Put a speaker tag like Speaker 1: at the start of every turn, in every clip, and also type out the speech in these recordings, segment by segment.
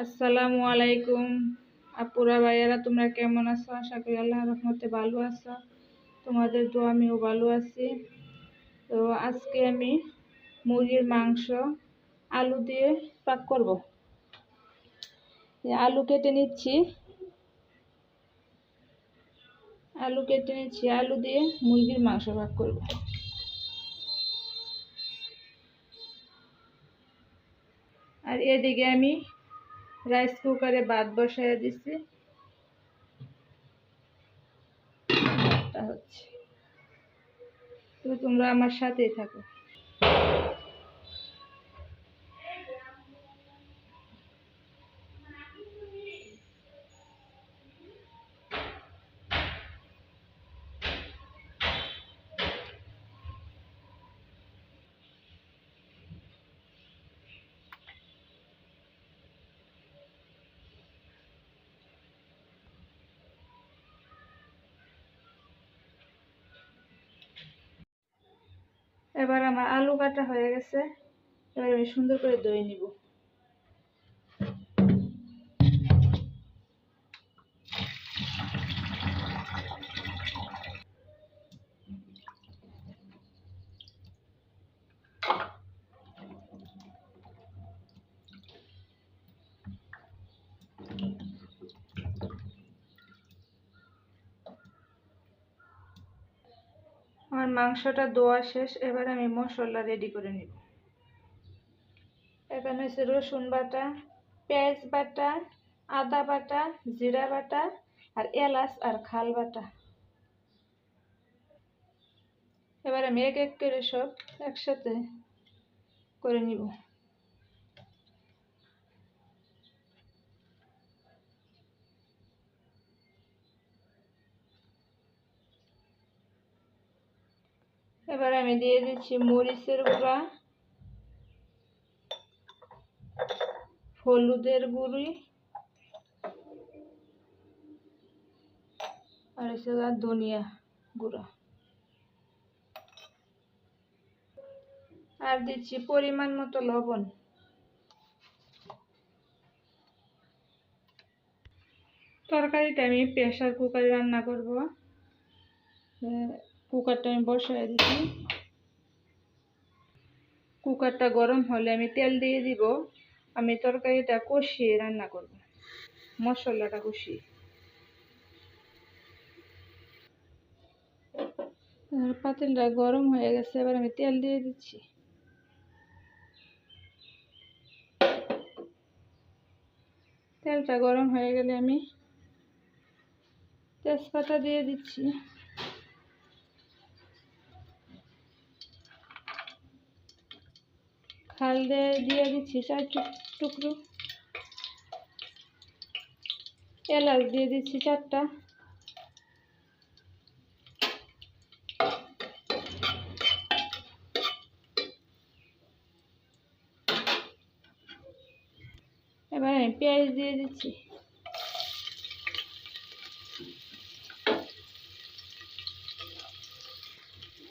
Speaker 1: আসসালামু আলাইকুম আপুরা ভাইয়ারা, তোমরা কেমন আছো? আশা করি আল্লাহর রহমতে ভালো আছো। তোমাদের দোয়া আমিও ভালো আছি। তো আজকে আমি মুরগির মাংস আলু দিয়ে পাক করব। আলু কেটে নিচ্ছি, আলু দিয়ে মুরগির মাংস পাক করব। আর এদিকে আমি রাইস কুকারে ভাত বসাইয়া দিচ্ছি। তো তোমরা আমার সাথেই থাকো। এবার আমার আলু কাটা হয়ে গেছে, এবার আমি সুন্দর করে ধুয়ে নিব। আমার মাংসটা ধোয়া শেষ, এবার আমি মশলা রেডি করে নিব। এখানে হচ্ছে রসুন বাটা, পেঁয়াজ বাটা, আদা বাটা, জিরা বাটা, আর এলাচ আর খাল বাটা। এবার আমি এক এক করে সব একসাথে করে নিব। এবার আমি দিয়ে দিচ্ছি মরিচের গুঁড়া, হলুদের গুঁড়ি, আর হচ্ছে ধনিয়া গুঁড়া, আর দিচ্ছি পরিমাণ মতো লবণ। তরকারিটা আমি প্রেসার কুকারে রান্না করব। কুকারটা আমি বসাই দিচ্ছি। কুকারটা গরম হলে আমি তেল দিয়ে দিব। আমি তরকারিটা কষিয়ে রান্না করব, মশলাটা কষিয়ে। পাতিলটা গরম হয়ে গেছে, এবার আমি তেল দিয়ে দিচ্ছি। তেলটা গরম হয়ে গেলে আমি তেজপাতা দিয়ে দিচ্ছি। খাল দিয়ে দিচ্ছি 4 টুকরো। এলাচ দিয়ে দিচ্ছি 4টা। এবার আমি পেঁয়াজ দিয়ে দিচ্ছি।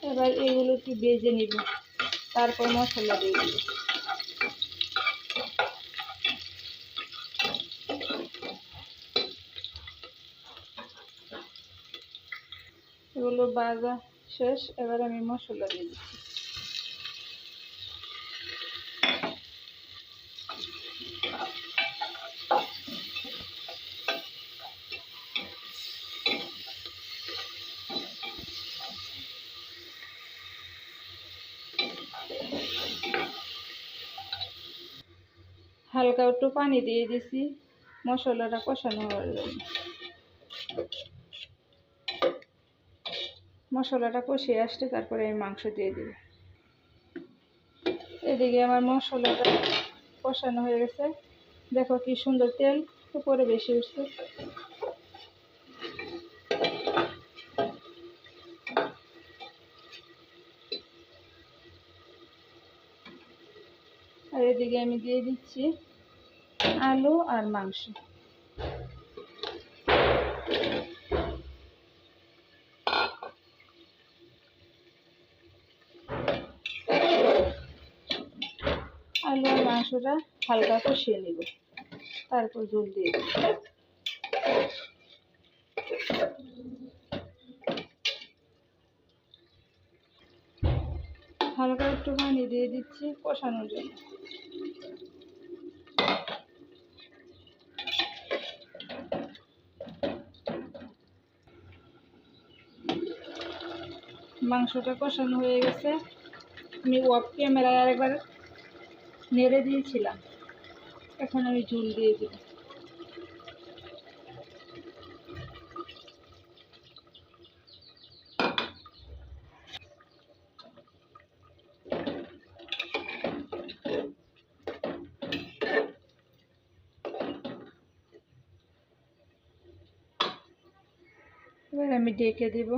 Speaker 1: এবার এগুলো একটু ভেজে নিব, তারপর মশলা দিয়ে দিব। এগুলো ভাজা শেষ, এবার আমি মশলা দিয়ে দিচ্ছি। হালকা একটু পানি দিয়ে দিছি মশলাটা কষানো হওয়ার জন্য। মশলাটা কষিয়ে আসলে তারপরে আমি মাংস দিয়ে দিব। এদিকে আমার মশলাটা কষানো হয়ে গেছে, দেখো কি সুন্দর তেল উপরে বেশি উঠছে। আর এদিকে আমি দিয়ে দিচ্ছি আলু আর মাংস। আলু আর মাংসটা হালকা কষিয়ে নিব। তারপর ঝোল দিয়ে দিই। হালকা একটু পানি দিয়ে দিচ্ছি কষানোর জন্য। মাংসটা কষানো হয়ে গেছে। আমি অফ ক্যামেরায় আরেকবার নেড়ে দিয়েছিলাম। এখন আমি ঝোল দিয়ে দিব। এবার আমি ঢেকে দেব।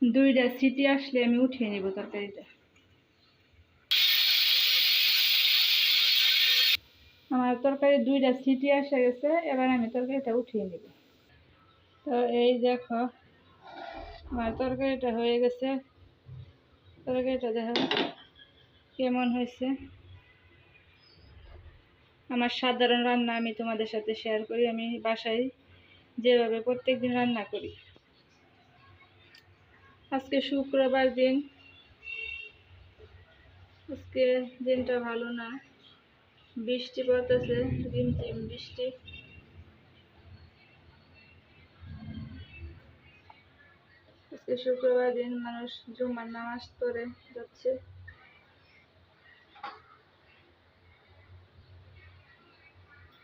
Speaker 1: 2টা সিটি আসলে আমি উঠিয়ে নেব তরকারিটা। আমার তরকারি 2টা সিটি আসে গেছে, এবার আমি তরকারিটা উঠিয়ে নেব। তো এই দেখো আমার তরকারিটা হয়ে গেছে। তরকারিটা দেখো কেমন হয়েছে। আমার সাধারণ রান্না আমি তোমাদের সাথে শেয়ার করি। আমি বাসায় যেভাবে প্রত্যেকদিন রান্না করি। আজকে শুক্রবার দিন, আজকে দিনটা ভালো না, বৃষ্টি পড়তেছে, রিমঝিম বৃষ্টি। আজকে শুক্রবার দিন, মানুষ জুমার নামাজ পড়ে যাচ্ছে।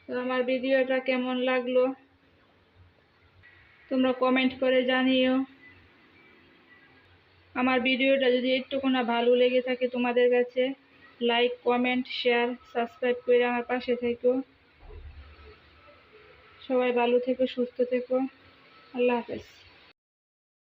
Speaker 1: তো আমার ভিডিওটা কেমন লাগলো তোমরা কমেন্ট করে জানিও। আমার ভিডিওটা যদি একটুকুনা ভালো লেগে থাকে তোমাদের কাছে, লাইক, কমেন্ট, শেয়ার, সাবস্ক্রাইব করে আমার পাশে থেকো। সবাই ভালো থেকো, সুস্থ থেকো। আল্লাহ হাফেজ।